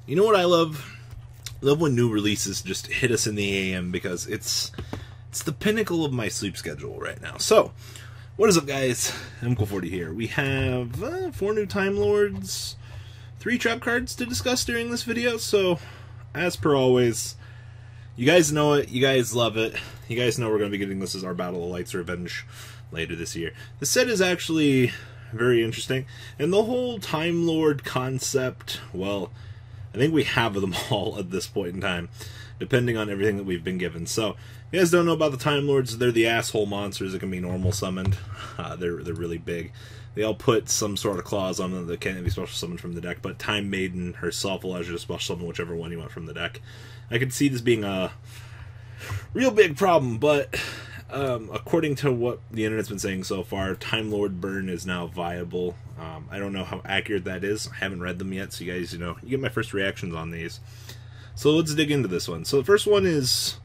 You know what I love? I love when new releases just hit us in the AM, because it's the pinnacle of my sleep schedule right now. So, what is up, guys? MCool40 here. We have 4 new Time Lords, 3 trap cards to discuss during this video. So, as per always, you guys know it, you guys love it, you guys know we're going to be getting this as our Battle of Light's Revenge later this year. The set is actually very interesting, and the whole Time Lord concept, well, I think we have them all at this point in time, depending on everything that we've been given. So, if you guys don't know about the Time Lords, they're the asshole monsters that can be normal summoned. They're really big. They all put some sort of clause on them that can't be special summoned from the deck, but Time Maiden herself allows you to special summon whichever one you want from the deck. I could see this being a real big problem, but according to what the internet's been saying so far, Time Lord burn is now viable. I don't know how accurate that is. I haven't read them yet, so you guys, you get my first reactions on these. So let's dig into this one. So the first one is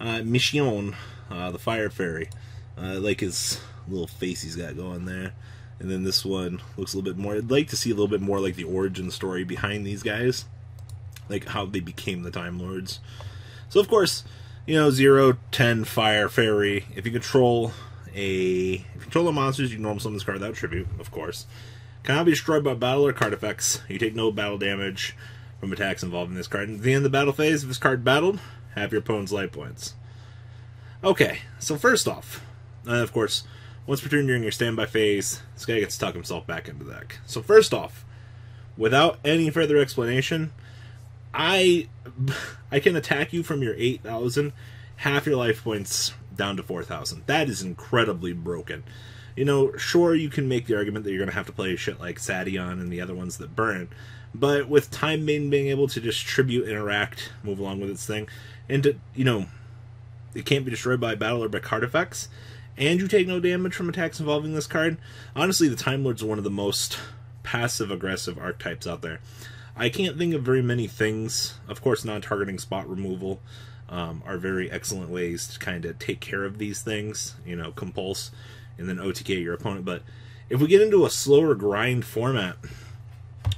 Mission, the Fire Fairy. I like his little face he's got going there. And then this one looks a little bit more, I'd like to see a little bit more like the origin story behind these guys. Like how they became the Time Lords. So of course, 0, 10, Fire Fairy. If you control the monsters, you can normal summon this card without tribute, of course. Cannot be destroyed by battle or card effects. You take no battle damage from attacks involving this card. At the end of the battle phase, if this card battled, half your opponent's life points. Okay, so first off, of course, once per turn during your standby phase, this guy gets to tuck himself back into the deck. So first off, without any further explanation, I can attack you from your 8,000, half your life points down to 4,000. That is incredibly broken. Sure, you can make the argument that you're going to have to play shit like Sadion and the other ones that burn, but with Time Maiden being able to just tribute, interact, move along with its thing, and to, it can't be destroyed by battle or by card effects, and you take no damage from attacks involving this card, honestly, the Time Lords are one of the most passive-aggressive archetypes out there. I can't think of very many things. Of course, non-targeting spot removal are very excellent ways to kind of take care of these things, compulse, and then OTK your opponent. But if we get into a slower grind format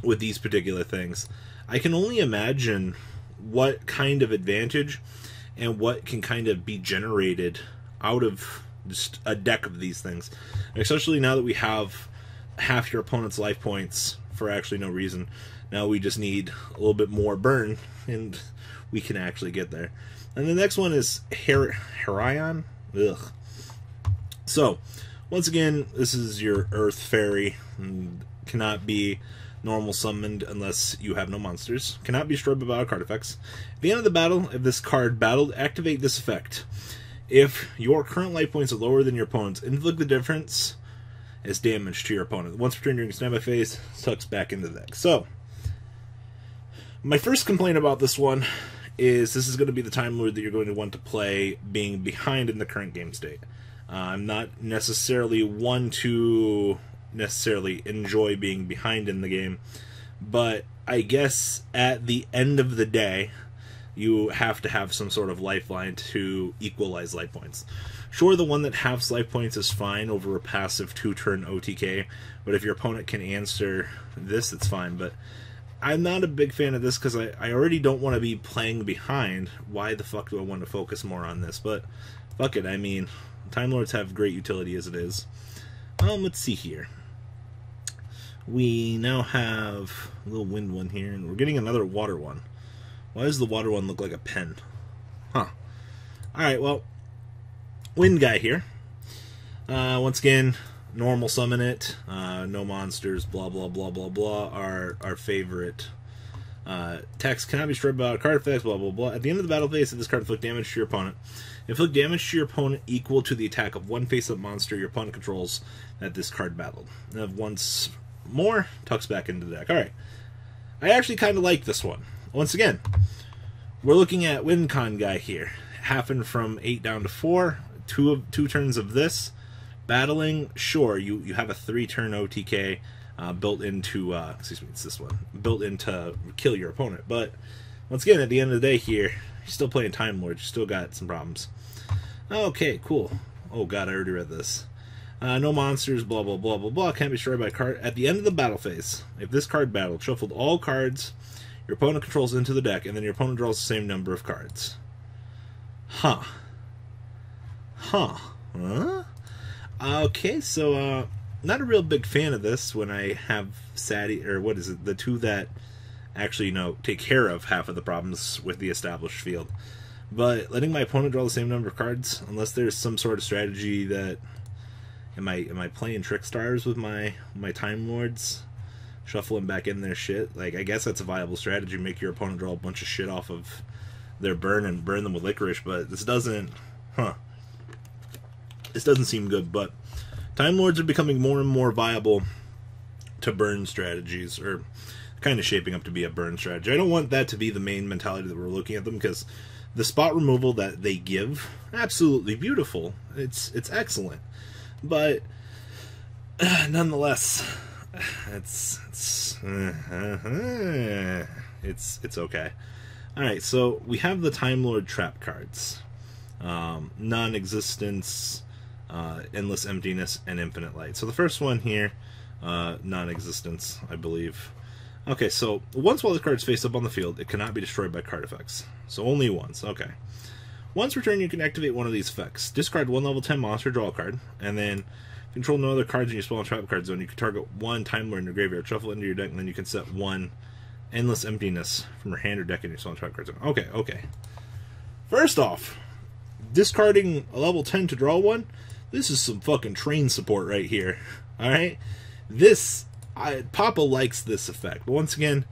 with these particular things, I can only imagine what kind of advantage and what can kind of be generated out of just a deck of these things, especially now that we have half your opponent's life points for actually no reason. Now we just need a little bit more burn, and we can actually get there. And the next one is Herion. Ugh. So, once again, this is your Earth Fairy. Cannot be normal summoned unless you have no monsters. Cannot be destroyed by battle card effects. At the end of the battle, if this card battled, activate this effect. If your current life points are lower than your opponent's, inflict the difference as damage to your opponent. Once per turn during standby phase, tucks back into the deck. So, my first complaint about this one is this is going to be the Time Lord that you're going to want to play being behind in the current game state. I'm not necessarily one to necessarily enjoy being behind in the game, but I guess at the end of the day, you have to have some sort of lifeline to equalize life points. Sure, the one that halves life points is fine over a passive 2-turn OTK, but if your opponent can answer this, it's fine. But I'm not a big fan of this because I already don't want to be playing behind. Why the fuck do I want to focus more on this? But fuck it, I mean, Time Lords have great utility as it is. Let's see here. We now have a little wind one here, and we're getting another water one. Why does the water one look like a pen? Huh. Alright, well, wind guy here. Once again, normal summon it, no monsters, blah blah blah blah blah. Our favorite text cannot be destroyed by card effects, blah blah blah. At the end of the battle phase, if this card inflict damage to your opponent, inflict damage to your opponent equal to the attack of one face-up monster your opponent controls that this card battled. And once more, tucks back into the deck. Alright. I actually kind of like this one. Once again, we're looking at WinCon guy here. Happened from 8 down to 4. Two turns of this. Battling, sure, you have a 3-turn OTK built into, excuse me, it's this one, built in to kill your opponent. But, once again, at the end of the day here, you're still playing Time Lord, you still got some problems. Okay, cool. Oh god, I already read this. No monsters, blah blah blah blah blah, can't be destroyed by a card. At the end of the battle phase, if this card battled, shuffled all cards your opponent controls into the deck, and then your opponent draws the same number of cards. Huh. Okay, so, not a real big fan of this when I have Sadie, or what is it, the two that actually, take care of half of the problems with the established field. But letting my opponent draw the same number of cards, unless there's some sort of strategy that... Am I playing Trick Stars with my Time Lords? Shuffling back in their shit? Like, I guess that's a viable strategy, make your opponent draw a bunch of shit off of their burn and burn them with licorice, but this doesn't... This doesn't seem good, but Time Lords are becoming more and more viable to burn strategies, or kind of shaping up to be a burn strategy. I don't want that to be the main mentality that we're looking at them, because the spot removal that they give, absolutely beautiful. It's excellent. But nonetheless, it's okay. Alright, so we have the Time Lord trap cards. Non-existence, endless emptiness, and infinite light. So the first one here, non-existence, I believe. Okay, so once while the card is face up on the field, it cannot be destroyed by card effects. So only once, okay. Once per turn, you can activate one of these effects. Discard one level 10 monster, draw a card, and then control no other cards in your spell and trap card zone. You can target one Time Lord in your graveyard, shuffle it into your deck, and then you can set one endless emptiness from your hand or deck in your spell and trap card zone. Okay. First off, discarding a level 10 to draw one, this is some fucking train support right here. Alright? Papa likes this effect. But once again,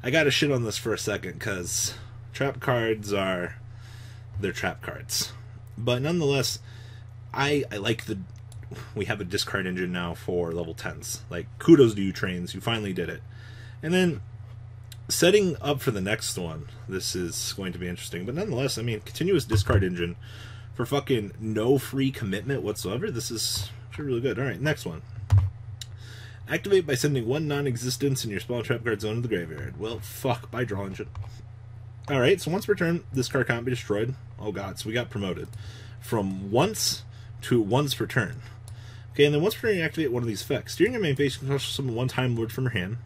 I gotta shit on this for a second, because trap cards are... They're trap cards. But nonetheless, I like we have a discard engine now for level 10s. Like, kudos to you, trains. You finally did it. And then, setting up for the next one, this is going to be interesting. But nonetheless, I mean, continuous discard engine for fucking no free commitment whatsoever. This is actually really good. Alright, next one. Activate by sending one non-existence in your spell trap card zone to the graveyard. Well, fuck, by draw engine. Alright, so once per turn, this card can't be destroyed. Oh god, so we got promoted. From once to once per turn. Okay, and then once per turn, you activate one of these effects. During your main phase, you can summon one Time Lord from your hand.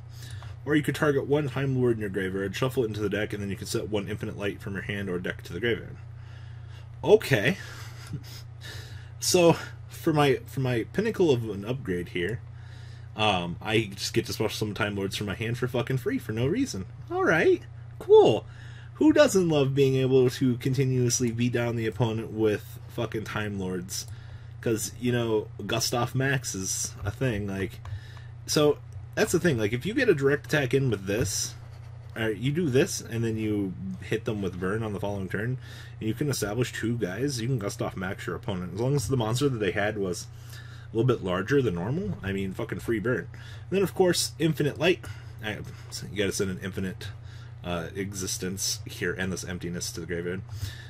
Or you could target one Time Lord in your graveyard, shuffle it into the deck, and then you can set one Infinite Light from your hand or deck to the graveyard. Okay. So, for my pinnacle of an upgrade here, I just get to special summon Time Lords from my hand for fucking free for no reason. Alright, cool. Who doesn't love being able to continuously beat down the opponent with fucking Time Lords? Because, Gustav Max is a thing, like... So, that's the thing, like, if you get a direct attack in with this, or you do this, and then you hit them with Burn on the following turn, and you can establish two guys, you can Gustav Max your opponent. As long as the monster that they had was a little bit larger than normal, I mean, fucking free Burn. And then, of course, Infinite Light. You gotta send an infinite... existence here, endless emptiness to the graveyard.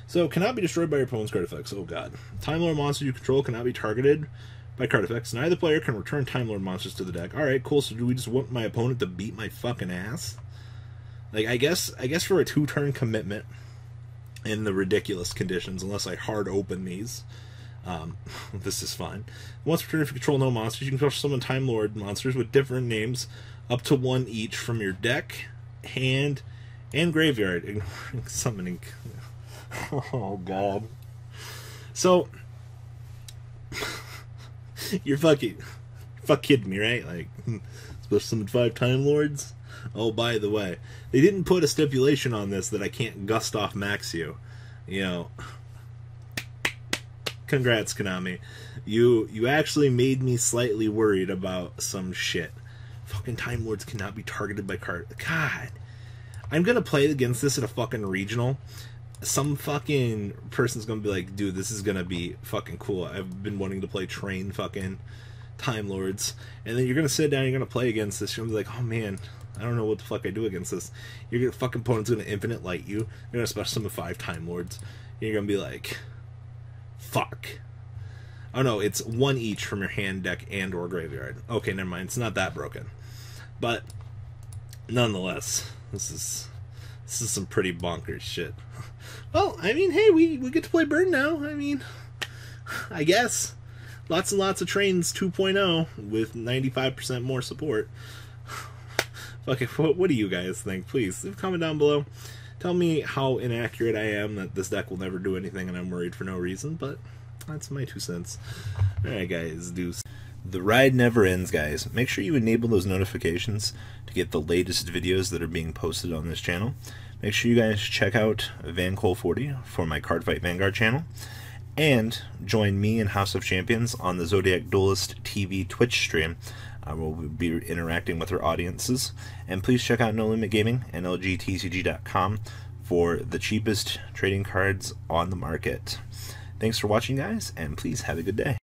So, cannot be destroyed by your opponent's card effects. Oh god. Time Lord monster you control cannot be targeted by card effects. Neither player can return Time Lord monsters to the deck. Alright, cool, so do we just want my opponent to beat my fucking ass? Like, I guess for a 2-turn commitment in the ridiculous conditions, unless I hard open these, this is fine. Once per turn, if you control no monsters, you can summon Time Lord monsters with different names, up to one each from your deck, hand, and graveyard, ignoring summoning. Oh god. So, you're kidding me, right? Like, supposed to summon 5 Time Lords? Oh, by the way, they didn't put a stipulation on this that I can't Gustav Max you. Congrats, Konami. You actually made me slightly worried about some shit. Fucking Time Lords cannot be targeted by card. God. I'm gonna play against this at a fucking regional. Some fucking person's gonna be like, dude, this is gonna be fucking cool. I've been wanting to play train fucking Time Lords. And then you're gonna sit down, you're gonna play against this. You're gonna be like, oh man, I don't know what the fuck I do against this. Your fucking opponent's gonna Infinite Light you. You're gonna special summon 5 Time Lords. And you're gonna be like, fuck. Oh no, it's one each from your hand, deck, and or graveyard. Okay, never mind. It's not that broken. But nonetheless, this is some pretty bonkers shit. Well, I mean, hey, we get to play Burn now. I mean, I guess. Lots and lots of trains 2.0 with 95% more support. Okay, what do you guys think? Please leave a comment down below. Tell me how inaccurate I am, that this deck will never do anything and I'm worried for no reason, but that's my 2 cents. Alright guys, deuce. The ride never ends, guys. Make sure you enable those notifications to get the latest videos that are being posted on this channel. Make sure you guys check out VanCole40 for my Cardfight Vanguard channel. And join me and House of Champions on the Zodiac Duelist TV Twitch stream. We'll be interacting with our audiences. And please check out No Limit Gaming and LGTCG.com for the cheapest trading cards on the market. Thanks for watching, guys, and please have a good day.